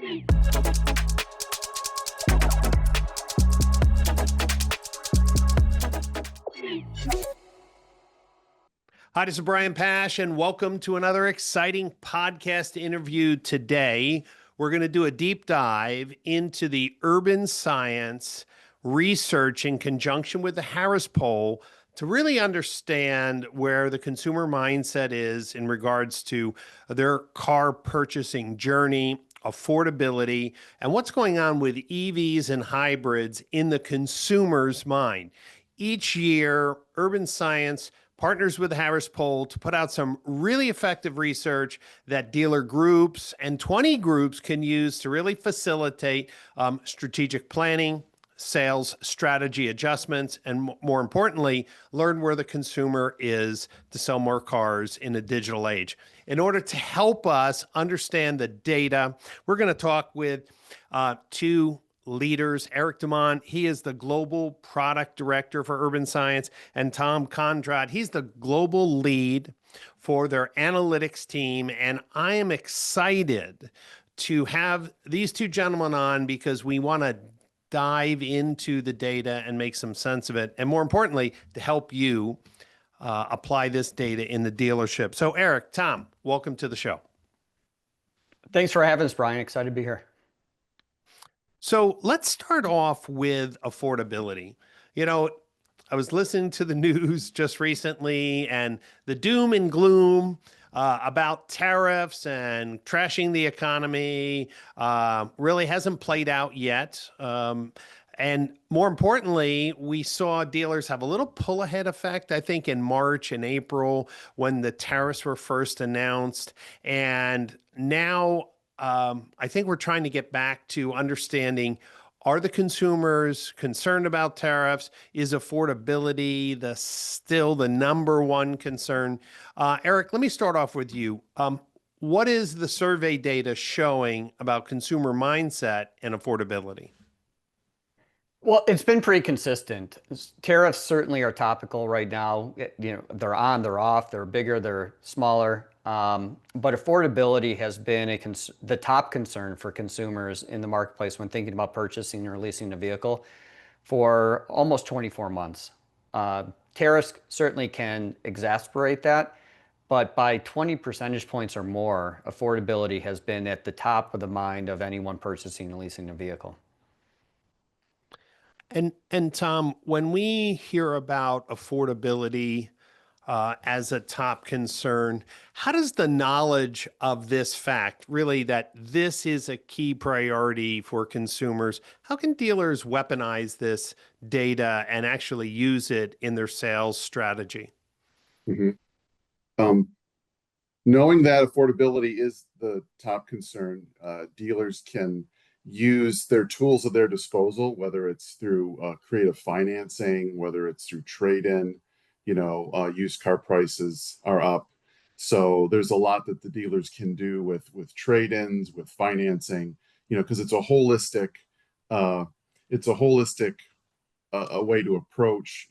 Hi, this is Brian Pash, and welcome to another exciting podcast interview today. We're going to do a deep dive into the urban science research in conjunction with the Harris Poll to really understand where the consumer mindset is in regards to their car purchasing journey, affordability, and what's going on with EVs and hybrids in the consumer's mind. Each year, Urban Science partners with the Harris Poll to put out some really effective research that dealer groups and 20 groups can use to really facilitate strategic planning, sales strategy adjustments, and more importantly, learn where the consumer is to sell more cars in a digital age. In order to help us understand the data, we're going to talk with two leaders. Eric Dumont, he is the global product director for Urban Science, and Tom Condrad, he's the global lead for their analytics team. And I am excited to have these two gentlemen on because we want to dive into the data and make some sense of it. And more importantly, to help you apply this data in the dealership. So Eric, Tom, welcome to the show. Thanks for having us, Brian. Excited to be here. So let's start off with affordability. You know, I was listening to the news just recently and the doom and gloom about tariffs and trashing the economy really hasn't played out yet. And more importantly, we saw dealers have a little pull ahead effect, I think, in March and April when the tariffs were first announced. And now I think we're trying to get back to understanding, are the consumers concerned about tariffs? Is affordability still the number one concern? Eric, let me start off with you. What is the survey data showing about consumer mindset and affordability? Well, it's been pretty consistent. Tariffs certainly are topical right now. They're on, they're off, they're bigger, they're smaller. But affordability has been the top concern for consumers in the marketplace when thinking about purchasing or leasing a vehicle for almost 24 months. Tariffs certainly can exacerbate that, but by 20 percentage points or more, affordability has been at the top of the mind of anyone purchasing and leasing a vehicle. And Tom, when we hear about affordability as a top concern, how does the knowledge of this fact, really that this is a key priority for consumers, how can dealers weaponize this data and actually use it in their sales strategy? Mm-hmm. Knowing that affordability is the top concern, dealers can use their tools at their disposal, whether it's through creative financing, whether it's through trade-in. Used car prices are up. So there's a lot that the dealers can do with trade-ins, with financing, because it's a holistic a way to approach,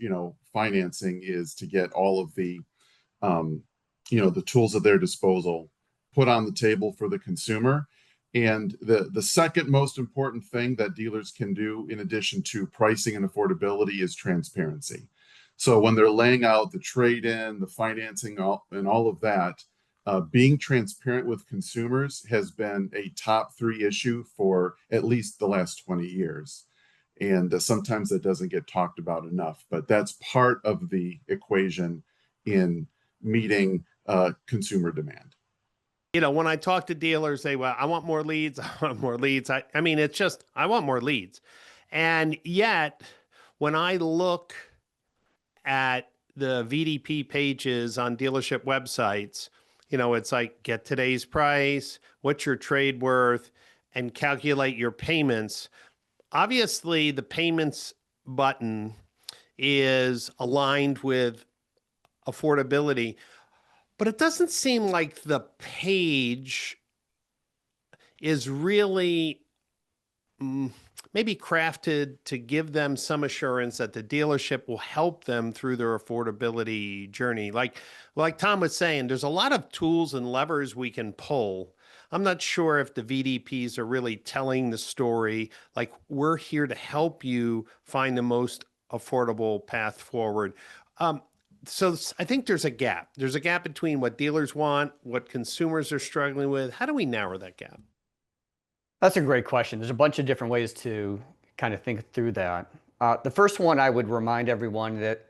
financing is to get all of the tools at their disposal put on the table for the consumer. And the second most important thing that dealers can do in addition to pricing and affordability is transparency. So when they're laying out the trade-in, the financing, and all of that, being transparent with consumers has been a top 3 issue for at least the last 20 years. And sometimes that doesn't get talked about enough, but that's part of the equation in meeting consumer demand. When I talk to dealers, they, well, I want more leads. I want more leads. I mean, it's just, I want more leads. And yet, when I look at the VDP pages on dealership websites, it's like, get today's price, what's your trade worth, and calculate your payments. Obviously, the payments button is aligned with affordability, but it doesn't seem like the page is really maybe crafted to give them some assurance that the dealership will help them through their affordability journey. Like Tom was saying, there's a lot of tools and levers we can pull I'm not sure if the VDPs are really telling the story. Like, we're here to help you find the most affordable path forward. Um, I think there's a gap. There's a gap between what dealers want, what consumers are struggling with. How do we narrow that gap? That's a great question. There's a bunch of different ways to kind of think through that. The first one, I would remind everyone that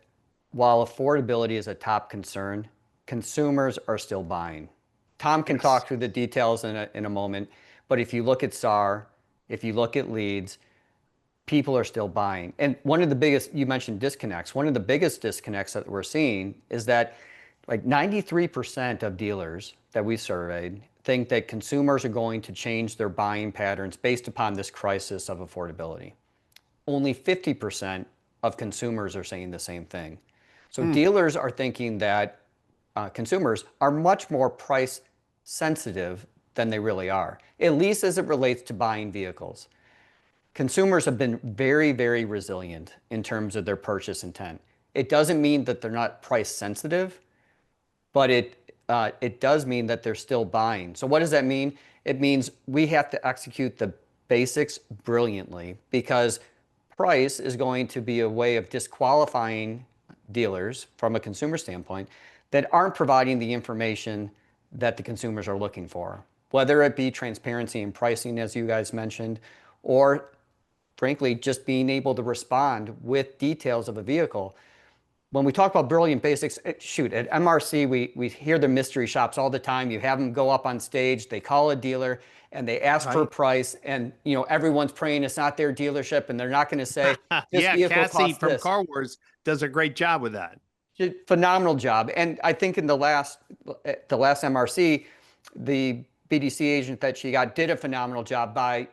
while affordability is a top concern, consumers are still buying. Tom can Yes. talk through the details in a moment, but if you look at SAR, if you look at leads, people are still buying. And one of the biggest, you mentioned disconnects, one of the biggest disconnects that we're seeing is that like 93% of dealers that we surveyed think that consumers are going to change their buying patterns based upon this crisis of affordability. Only 50% of consumers are saying the same thing. So dealers are thinking that consumers are much more price sensitive than they really are, at least as it relates to buying vehicles. Consumers have been very, very resilient in terms of their purchase intent. It doesn't mean that they're not price sensitive, but it does mean that they're still buying. So what does that mean? It means we have to execute the basics brilliantly, because price is going to be a way of disqualifying dealers from a consumer standpoint that aren't providing the information that the consumers are looking for, whether it be transparency in pricing, as you guys mentioned, or frankly, just being able to respond with details of a vehicle. When we talk about brilliant basics, shoot, at MRC, we hear the mystery shops all the time. You have them go up on stage, they call a dealer, and they ask for a Right. price, and everyone's praying it's not their dealership, and they're not going to say this Yeah, vehicle Cassie costs from this. Car Wars does a great job with that. Phenomenal job. And I think in the last MRC, the BDC agent that she got did a phenomenal job by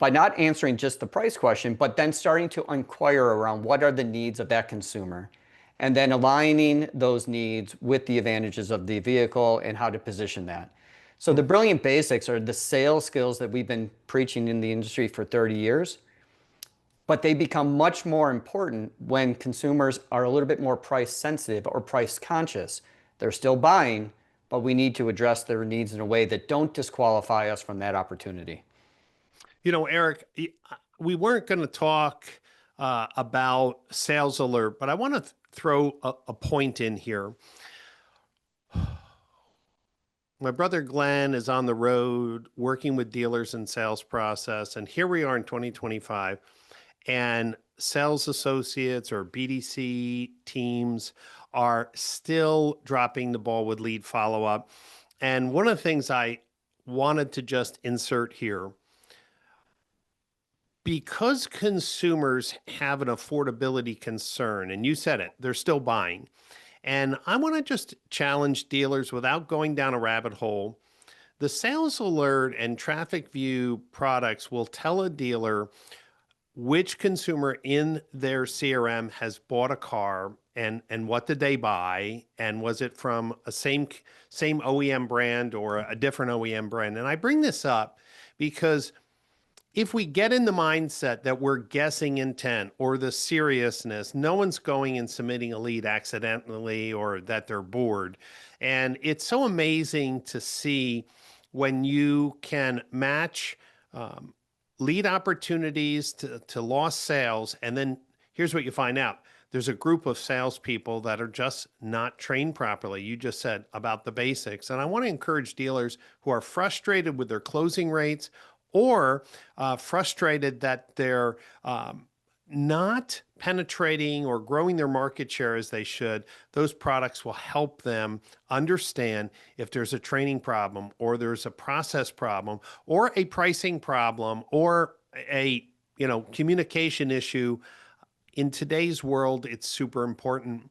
not answering just the price question, but then starting to inquire around what are the needs of that consumer, and then aligning those needs with the advantages of the vehicle and how to position that. So the brilliant basics are the sales skills that we've been preaching in the industry for 30 years, but they become much more important when consumers are a little bit more price sensitive or price conscious. They're still buying, but we need to address their needs in a way that don't disqualify us from that opportunity. Eric, we weren't going to talk about Sales Alert, but I want to throw a point in here. My brother Glenn is on the road working with dealers in sales process, and here we are in 2025, and sales associates or BDC teams are still dropping the ball with lead follow-up. And one of the things I wanted to just insert here, because consumers have an affordability concern, and you said it, they're still buying. And I want to just challenge dealers without going down a rabbit hole. The Sales Alert and Traffic View products will tell a dealer which consumer in their CRM has bought a car, and what did they buy, and was it from a same OEM brand or a different OEM brand. And I bring this up because if we get in the mindset that we're guessing intent or the seriousness, no one's going and submitting a lead accidentally or that they're bored. And it's so amazing to see when you can match lead opportunities to lost sales. And then here's what you find out. There's a group of salespeople that are just not trained properly. You just said about the basics. And I want to encourage dealers who are frustrated with their closing rates or frustrated that they're not penetrating or growing their market share as they should. Those products will help them understand if there's a training problem or there's a process problem or a pricing problem or a communication issue. In today's world, it's super important.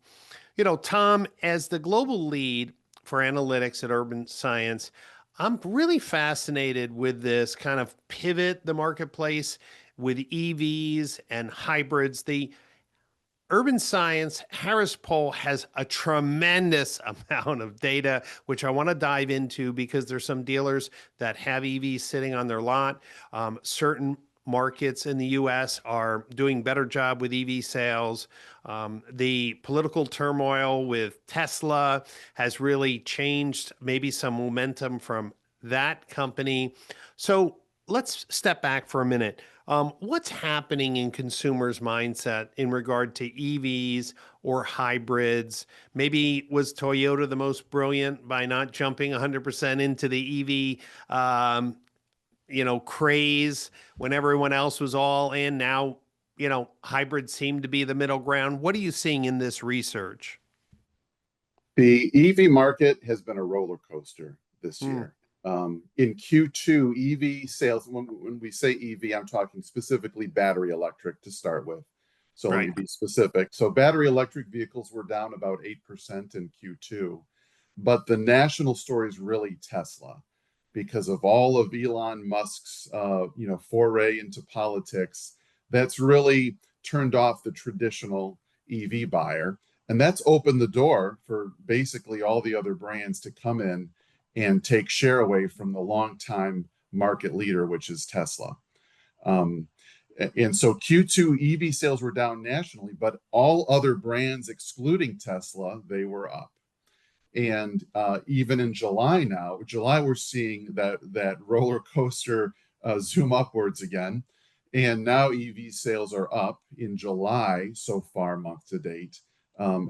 Tom, as the global lead for analytics at Urban Science, I'm really fascinated with this kind of pivot the marketplace with EVs and hybrids. The Urban Science Harris Poll has a tremendous amount of data, which I want to dive into because there's some dealers that have EVs sitting on their lot. Certain markets in the US are doing better job with EV sales. The political turmoil with Tesla has really changed maybe some momentum from that company. So let's step back for a minute. What's happening in consumers' mindset in regard to EVs or hybrids? Maybe was Toyota the most brilliant by not jumping 100% into the EV, craze when everyone else was all in? Now, hybrids seem to be the middle ground. What are you seeing in this research? The EV market has been a roller coaster this Mm, year. In Q2, EV sales, when we say EV, I'm talking specifically battery electric to start with. So let me right. be specific. So battery electric vehicles were down about 8% in Q2. But the national story is really Tesla because of all of Elon Musk's foray into politics. That's really turned off the traditional EV buyer. And that's opened the door for basically all the other brands to come in and take share away from the longtime market leader, which is Tesla. Um, and so Q2 EV sales were down nationally, but all other brands, excluding Tesla, they were up. And even in July now, July we're seeing that roller coaster zoom upwards again. And now EV sales are up in July so far, month to date,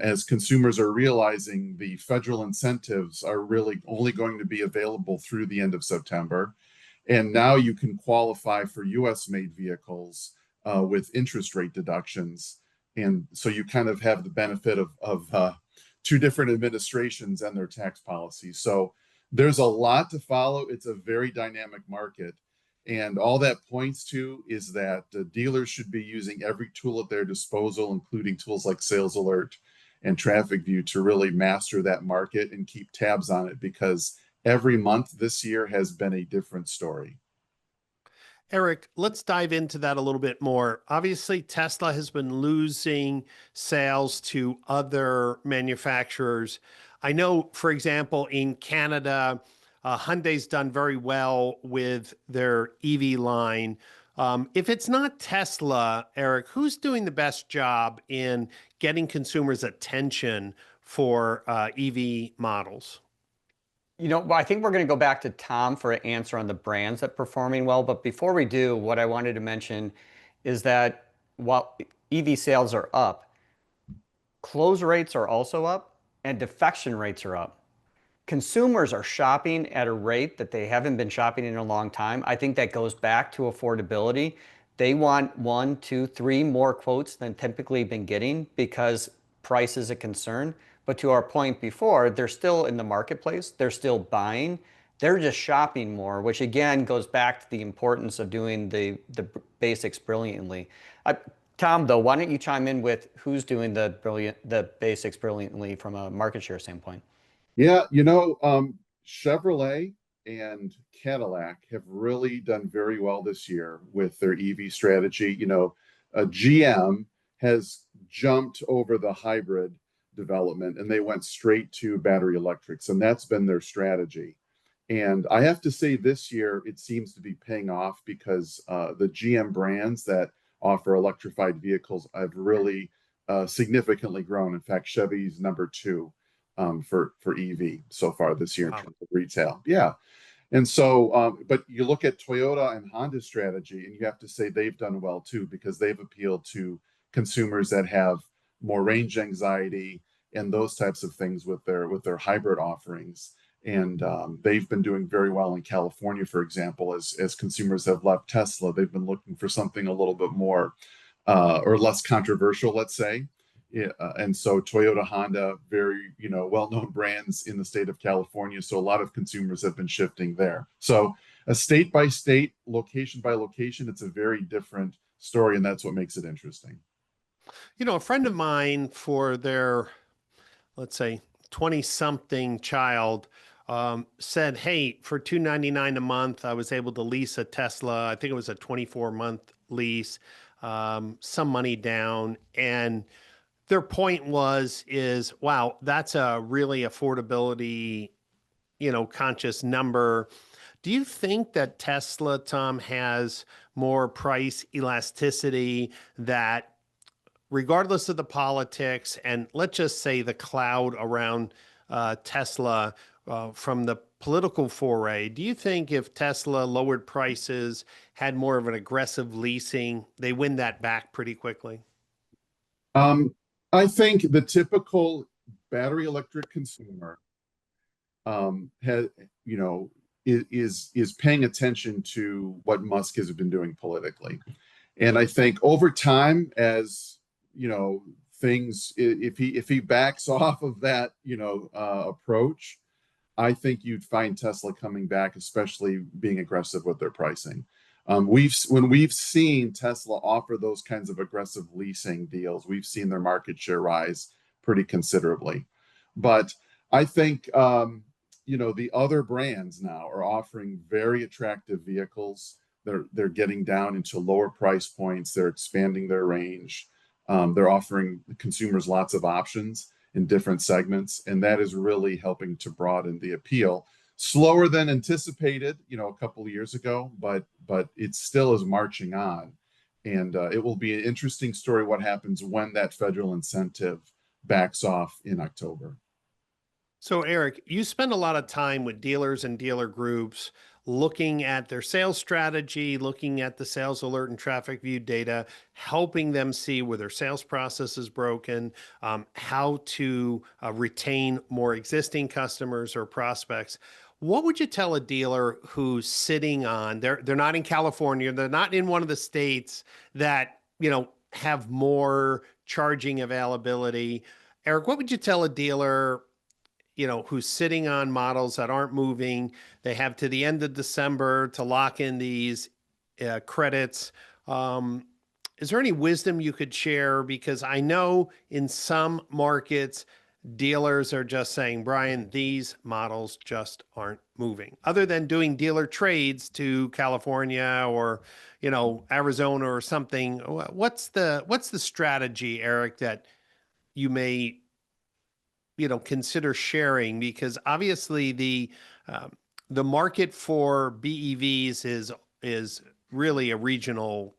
as consumers are realizing the federal incentives are really only going to be available through the end of September. And now you can qualify for US made vehicles with interest rate deductions. And so you kind of have the benefit of two different administrations and their tax policies. So there's a lot to follow. It's a very dynamic market. And all that points to is that dealers should be using every tool at their disposal, including tools like Sales Alert and Traffic View, to really master that market and keep tabs on it, because every month this year has been a different story. Eric, let's dive into that a little bit more. Obviously, Tesla has been losing sales to other manufacturers. I know, for example, in Canada, Hyundai's done very well with their EV line. If it's not Tesla, Eric, who's doing the best job in getting consumers' attention for EV models? I think we're going to go back to Tom for an answer on the brands that are performing well. But before we do, what I wanted to mention is that while EV sales are up, close rates are also up and defection rates are up. Consumers are shopping at a rate that they haven't been shopping in a long time. I think that goes back to affordability. They want one, two, three more quotes than typically been getting because price is a concern. But to our point before, they're still in the marketplace. They're still buying. They're just shopping more, which again goes back to the importance of doing the basics brilliantly. Tom, though, why don't you chime in with who's doing the basics brilliantly from a market share standpoint? Yeah, Chevrolet and Cadillac have really done very well this year with their EV strategy. GM has jumped over the hybrid development and they went straight to battery electrics, and that's been their strategy. And I have to say, this year it seems to be paying off because the GM brands that offer electrified vehicles have really significantly grown. In fact, Chevy's number two for EV so far this year in Wow. terms of retail. Yeah. And so, but you look at Toyota and Honda's strategy, and you have to say they've done well too, because they've appealed to consumers that have more range anxiety and those types of things with their hybrid offerings. And they've been doing very well in California, for example, as consumers have left Tesla. They've been looking for something a little bit more or less controversial, let's say. Yeah, and so Toyota, Honda, very well-known brands in the state of California. So a lot of consumers have been shifting there. So a state by state, location by location, it's a very different story, and that's what makes it interesting. A friend of mine, for their, let's say, 20 something child, said, hey, for $299 a month, I was able to lease a Tesla. I think it was a 24-month lease, some money down. And their point is, wow, that's a really affordability, conscious number. Do you think that Tesla, Tom, has more price elasticity that regardless of the politics, and let's just say the cloud around Tesla from the political foray, do you think if Tesla lowered prices, had more of an aggressive leasing, they win that back pretty quickly? Um, I think the typical battery electric consumer has, you know, is paying attention to what Musk has been doing politically. And I think over time, as you know, things, if he backs off of that, approach, I think you'd find Tesla coming back, especially being aggressive with their pricing. When we've seen Tesla offer those kinds of aggressive leasing deals, we've seen their market share rise pretty considerably. But I think the other brands now are offering very attractive vehicles. They're getting down into lower price points. They're expanding their range. They're offering consumers lots of options in different segments, and that is really helping to broaden the appeal. Slower than anticipated, a couple of years ago, but it still is marching on. And it will be an interesting story what happens when that federal incentive backs off in October. So, Eric, you spend a lot of time with dealers and dealer groups looking at their sales strategy, looking at the sales alert and traffic view data, helping them see where their sales process is broken, how to retain more existing customers or prospects. What would you tell a dealer who's sitting on, they're not in California, they're not in one of the states that, have more charging availability? Eric, what would you tell a dealer who's sitting on models that aren't moving? They have to the end of December to lock in these credits. Is there any wisdom you could share? Because I know in some markets, dealers are just saying, Brian, these models just aren't moving. Other than doing dealer trades to California or, Arizona or something, what's the strategy, Eric, that you may consider sharing? Because obviously the market for BEVs is really a regional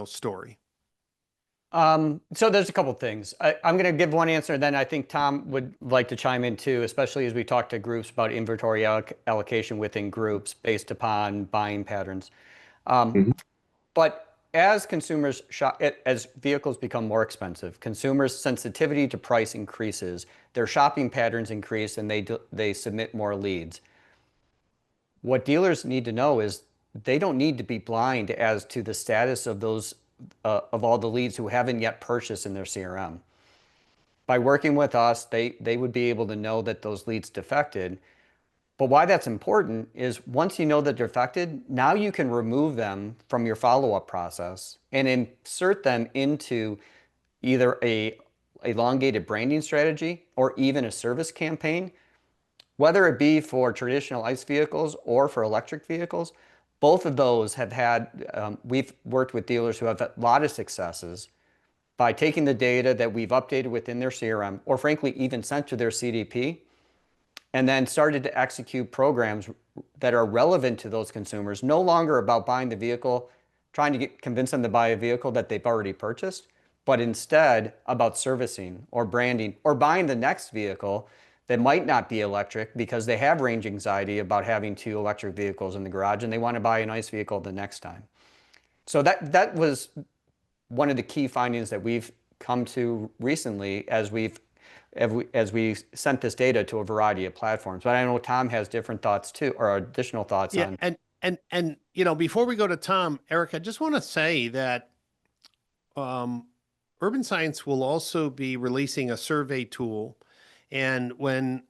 story. So there's a couple of things. I'm going to give one answer, then I think Tom would like to chime in too, especially as we talk to groups about inventory allocation within groups based upon buying patterns. Mhm. But as consumers shop, as vehicles become more expensive, consumers' sensitivity to price increases, their shopping patterns increase, and they submit more leads. What dealers need to know is they don't need to be blind as to the status of those of all the leads who haven't yet purchased in their CRM. By working with us, they would be able to know that those leads defected. But why that's important is once you know that they're defected, now you can remove them from your follow-up process and insert them into either a elongated branding strategy or even a service campaign, whether it be for traditional ICE vehicles or for electric vehicles. Both of those have had, we've worked with dealers who have had a lot of successes by taking the data that we've updated within their CRM, or frankly, even sent to their CDP, and then started to execute programs that are relevant to those consumers, no longer about buying the vehicle, trying to convince them to buy a vehicle that they've already purchased, but instead about servicing or branding or buying the next vehicle that might not be electric because they have range anxiety about having two electric vehicles in the garage and they want to buy an ICE vehicle the next time. So that was one of the key findings that we've come to recently as we sent this data to a variety of platforms. But I know Tom has different thoughts too, or additional thoughts on. And before we go to Tom, Eric, I just want to say that Urban Science will also be releasing a survey tool, and when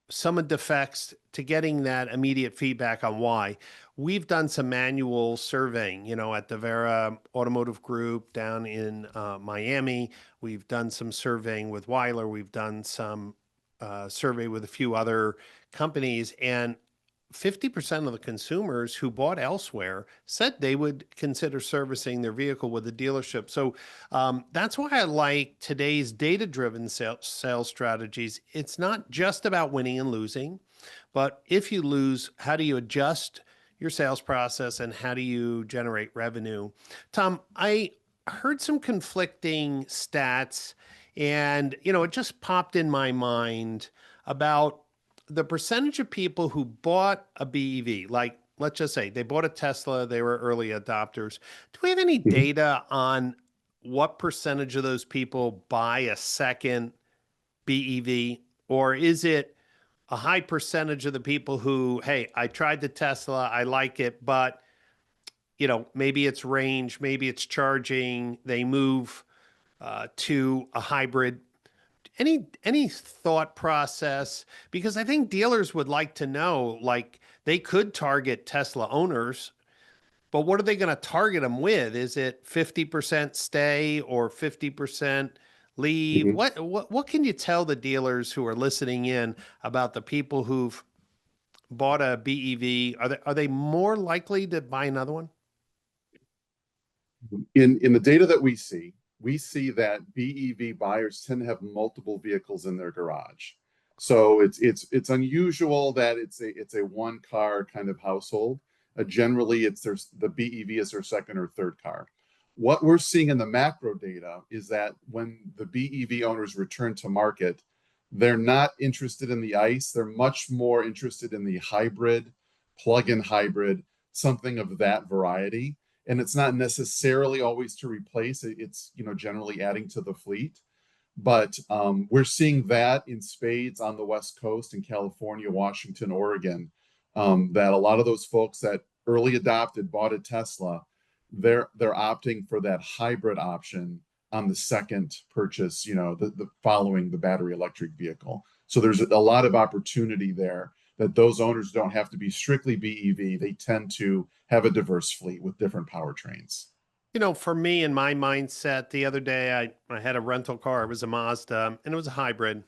someone defects, to getting that immediate feedback on why. We've done some manual surveying, at the Vera Automotive Group down in Miami. We've done some surveying with Weiler. We've done some survey with a few other companies, and 50% of the consumers who bought elsewhere said they would consider servicing their vehicle with a dealership. So that's why I like today's data-driven sales strategies. It's not just about winning and losing. But if you lose, how do you adjust your sales process and how do you generate revenue? Tom, I heard some conflicting stats and, it just popped in my mind about the percentage of people who bought a BEV, like let's just say they bought a Tesla, they were early adopters. Do we have any Mhm. data on what percentage of those people buy a second BEV? Or is it a high percentage of the people who, hey, I tried the Tesla, I like it, but maybe it's range, maybe it's charging, they move to a hybrid. Any thought process? Because I think dealers would like to know, like they could target Tesla owners, but what are they going to target them with? Is it 50% stay or 50% leave? Mhm. What can you tell the dealers who are listening in about the people who've bought a BEV? Are they more likely to buy another one? In the data that we see that BEV buyers tend to have multiple vehicles in their garage. So it's unusual that it's a one car kind of household. Generally, the BEV is their second or third car. What we're seeing in the macro data is that when the BEV owners return to market, they're not interested in the ICE. They're much more interested in the hybrid, plug-in hybrid, something of that variety. And it's not necessarily always to replace it. It's generally adding to the fleet. But we're seeing that in spades on the West Coast in California, Washington, Oregon. That a lot of those folks that early adopted, bought a Tesla, they're opting for that hybrid option on the second purchase, the following the battery electric vehicle. So there's a lot of opportunity there that those owners don't have to be strictly BEV. They tend to have a diverse fleet with different powertrains. For me in my mindset, the other day I had a rental car. It was a Mazda and it was a hybrid.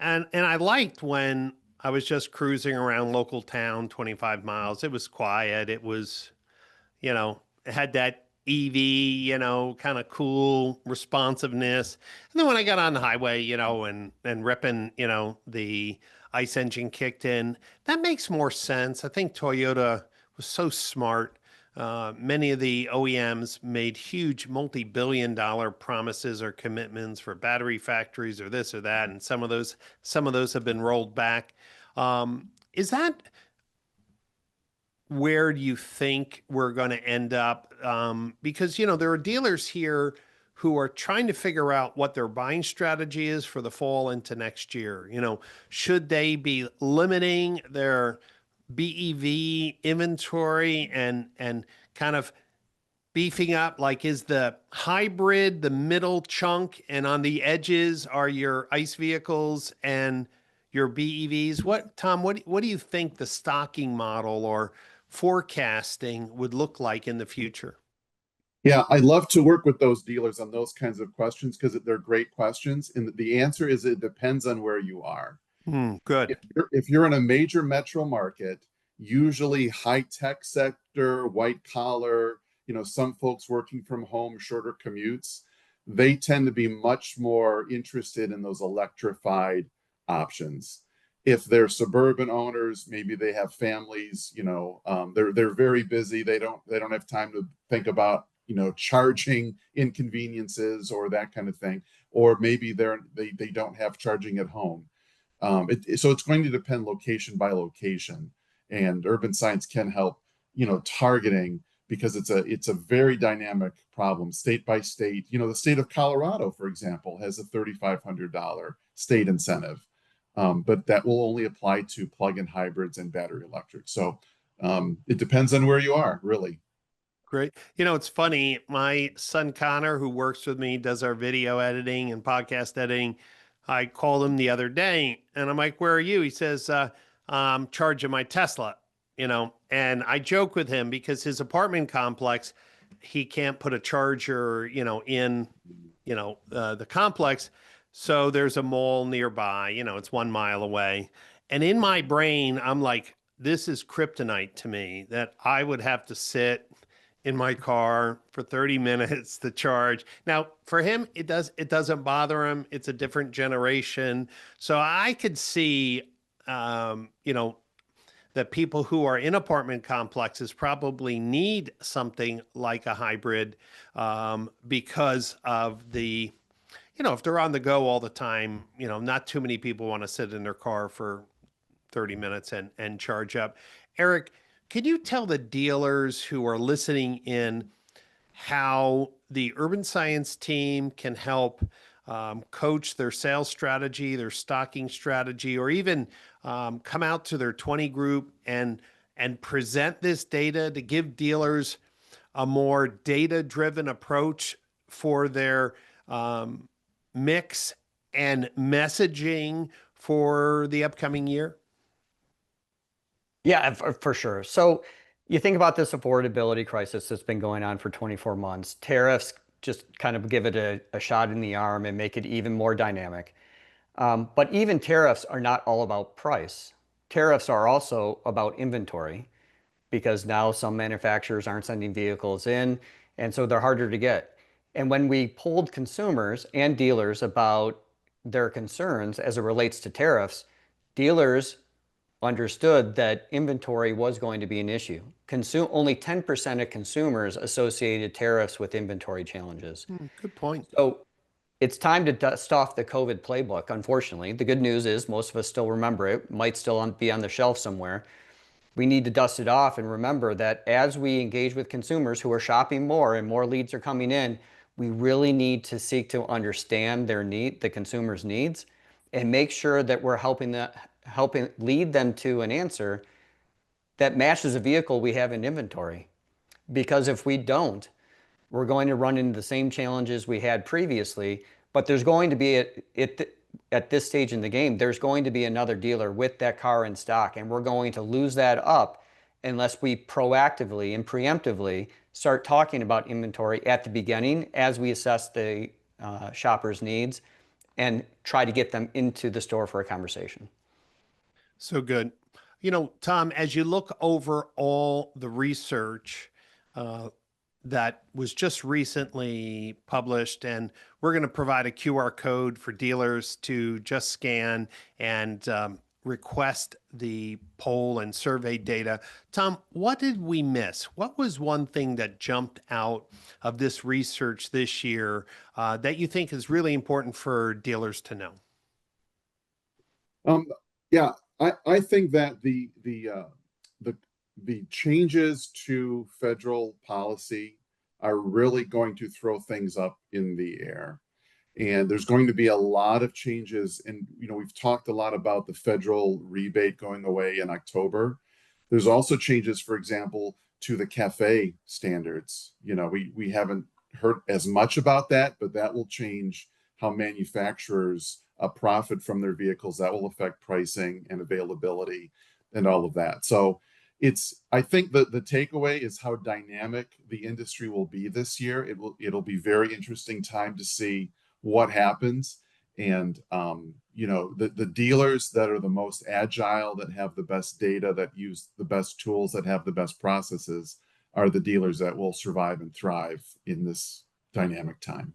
And I liked when I was just cruising around local town, 25 miles. It was quiet. It had that EV, kind of cool responsiveness. And then when I got on the highway, and ripping, the ICE engine kicked in, that makes more sense. I think Toyota was so smart. Many of the OEMs made huge multi-billion dollar promises or commitments for battery factories or this or that, and some of those have been rolled back. Is that where do you think we're going to end up? Because, there are dealers here who are trying to figure out what their buying strategy is for the fall into next year. Should they be limiting their BEV inventory and kind of beefing up? Like, is the hybrid the middle chunk, and on the edges are your ICE vehicles and your BEVs? Tom, what do you think the stocking model or forecasting would look like in the future? Yeah, I love to work with those dealers on those kinds of questions because they're great questions. And the answer is it depends on where you are. Good. If you're in a major metro market, usually high tech sector, white collar, some folks working from home, shorter commutes, they tend to be much more interested in those electrified options. If they're suburban owners, maybe they have families, they're very busy. They don't have time to think about charging inconveniences or that kind of thing. Or maybe they don't have charging at home. So it's going to depend location by location, and Urban Science can help, targeting because it's a very dynamic problem, state by state. The state of Colorado, for example, has a $3,500 state incentive, but that will only apply to plug-in hybrids and battery electric. So it depends on where you are, really. Great. It's funny. My son Connor, who works with me, does our video editing and podcast editing. I called him the other day and I'm like, "Where are you?" He says, "I'm charging my Tesla," and I joke with him because his apartment complex, he can't put a charger, in, the complex. So there's a mall nearby, it's 1 mile away. And in my brain, I'm like, this is kryptonite to me that I would have to sit in my car for 30 minutes to charge. Now, for him, it doesn't bother him. It's a different generation. So I could see you know, that people who are in apartment complexes probably need something like a hybrid because of the, you know, if they're on the go all the time, you know, not too many people want to sit in their car for 30 minutes and charge up. Eric, can you tell the dealers who are listening in how the urban science team can help coach their sales strategy, their stocking strategy, or even come out to their 20 group and present this data to give dealers a more data-driven approach for their mix and messaging for the upcoming year? Yeah, for sure. So you think about this affordability crisis that's been going on for 24 months. Tariffs just kind of give it a shot in the arm and make it even more dynamic. But even tariffs are not all about price. Tariffs are also about inventory because now some manufacturers aren't sending vehicles in, and so they're harder to get. And when we polled consumers and dealers about their concerns as it relates to tariffs, dealers understood that inventory was going to be an issue. Only 10% of consumers associated tariffs with inventory challenges. Good point. So it's time to dust off the COVID playbook, unfortunately. The good news is most of us still remember it, might still be on the shelf somewhere. We need to dust it off and remember that as we engage with consumers who are shopping more and more leads are coming in, we really need to seek to understand the consumer's needs, and make sure that we're helping lead them to an answer that matches a vehicle we have in inventory. Because if we don't, we're going to run into the same challenges we had previously, but there's going to be at this stage in the game, there's going to be another dealer with that car in stock, and we're going to lose that up unless we proactively and preemptively start talking about inventory at the beginning as we assess the shopper's needs and try to get them into the store for a conversation. So good. You know, Tom, as you look over all the research that was just recently published, and we're going to provide a QR code for dealers to just scan and request the poll and survey data. Tom, what did we miss? What was one thing that jumped out of this research this year that you think is really important for dealers to know? Yeah, I think that the changes to federal policy are really going to throw things up in the air. And there's going to be a lot of changes. And, you know, we've talked a lot about the federal rebate going away in October. There's also changes, for example, to the CAFE standards. You know, we haven't heard as much about that, but that will change how manufacturers profit from their vehicles. That will affect pricing and availability and all of that. So I think that the takeaway is how dynamic the industry will be this year. It'll be very interesting time to see what happens. And you know, the dealers that are the most agile, that have the best data, that use the best tools, that have the best processes, are the dealers that will survive and thrive in this dynamic time.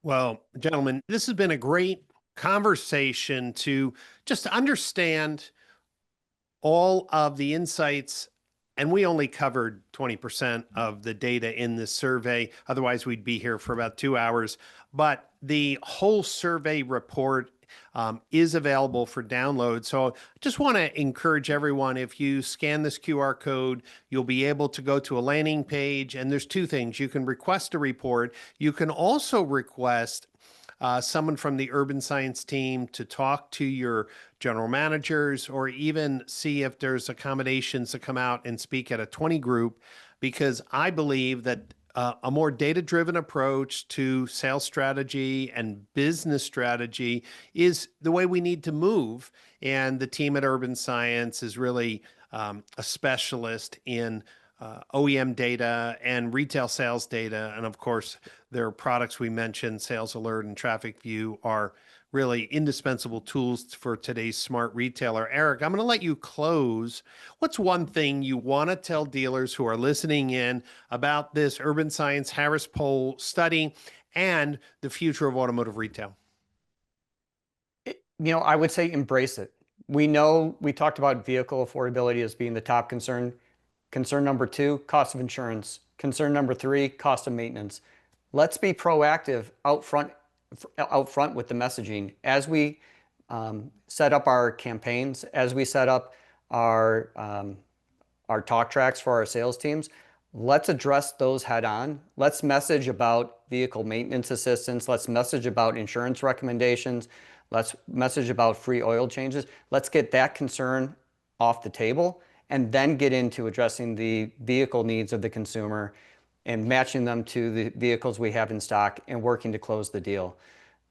Well, gentlemen, this has been a great conversation to just understand all of the insights. And we only covered 20% of the data in this survey. Otherwise, we'd be here for about 2 hours. But the whole survey report is available for download. So I just want to encourage everyone, if you scan this QR code, you'll be able to go to a landing page. And there's two things. You can request a report. You can also request someone from the urban science team to talk to your general managers, or even see if there's accommodations to come out and speak at a 20 group, because I believe that a more data-driven approach to sales strategy and business strategy is the way we need to move. And the team at Urban Science is really a specialist in OEM data and retail sales data. And of course, their products we mentioned, Sales Alert and Traffic View, are really indispensable tools for today's smart retailer. Eric, I'm going to let you close. What's one thing you want to tell dealers who are listening in about this Urban Science Harris Poll study and the future of automotive retail? You know, I would say embrace it. We know we talked about vehicle affordability as being the top concern. Concern number 2, cost of insurance. Concern number 3, cost of maintenance. Let's be proactive out front with the messaging as we set up our campaigns, as we set up our talk tracks for our sales teams. Let's address those head on. Let's message about vehicle maintenance assistance. Let's message about insurance recommendations. Let's message about free oil changes. Let's get that concern off the table and then get into addressing the vehicle needs of the consumer and matching them to the vehicles we have in stock and working to close the deal.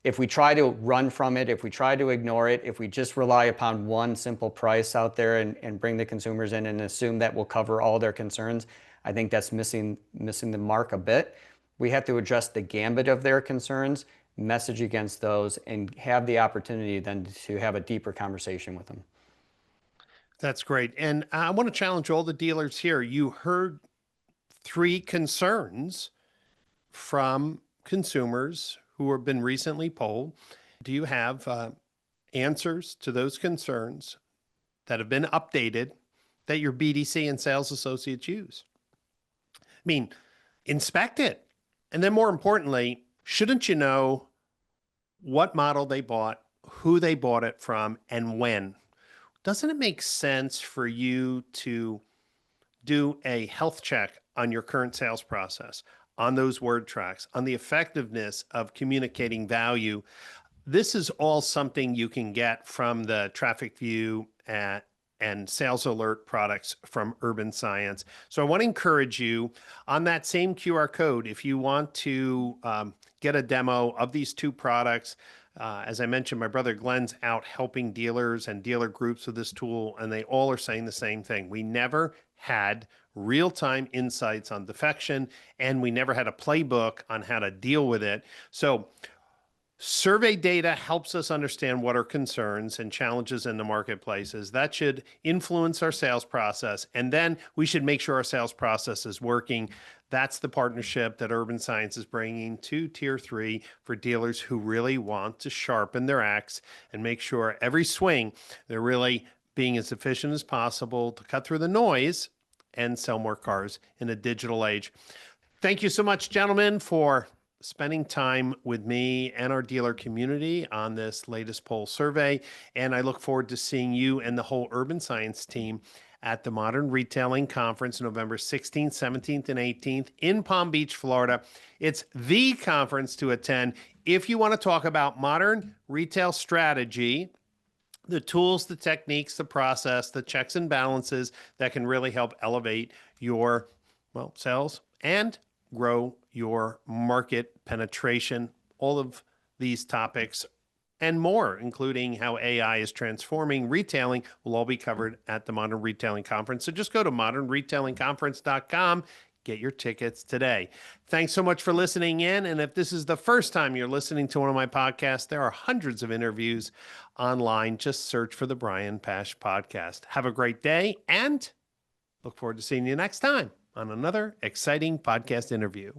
If we try to run from it, if we try to ignore it, if we just rely upon one simple price out there and bring the consumers in and assume that will cover all their concerns, I think that's missing the mark a bit. We have to address the gambit of their concerns, message against those, and have the opportunity then to have a deeper conversation with them. That's great. And I want to challenge all the dealers here. You heard 3 concerns from consumers who have been recently polled. Do you have answers to those concerns that have been updated that your BDC and sales associates use? I mean, inspect it. And then more importantly, shouldn't you know what model they bought, who they bought it from, and when? Doesn't it make sense for you to do a health check on your current sales process, on those word tracks, on the effectiveness of communicating value? This is all something you can get from the Traffic View and Sales Alert products from Urban Science. So I want to encourage you on that same QR code, if you want to get a demo of these 2 products. As I mentioned, my brother Glenn's out helping dealers and dealer groups with this tool, and they all are saying the same thing. We never had real-time insights on defection, and we never had a playbook on how to deal with it. So survey data helps us understand what are concerns and challenges in the marketplaces. That should influence our sales process. And then we should make sure our sales process is working. That's the partnership that Urban Science is bringing to Tier 3 for dealers who really want to sharpen their axe and make sure every swing they're really being as efficient as possible to cut through the noise and sell more cars in a digital age. Thank you so much, gentlemen, for spending time with me and our dealer community on this latest poll survey. And I look forward to seeing you and the whole Urban Science team at the Modern Retailing Conference, November 16th, 17th, and 18th in Palm Beach, Florida. It's the conference to attend if you want to talk about modern retail strategy, the tools, the techniques, the process, the checks and balances that can really help elevate your, sales and grow your market penetration. All of these topics and more, including how AI is transforming retailing, will all be covered at the Modern Retailing Conference. So just go to modernretailingconference.com. Get your tickets today. Thanks so much for listening in. And if this is the first time you're listening to one of my podcasts, there are hundreds of interviews online. Just search for the Brian Pash Podcast. Have a great day and look forward to seeing you next time on another exciting podcast interview.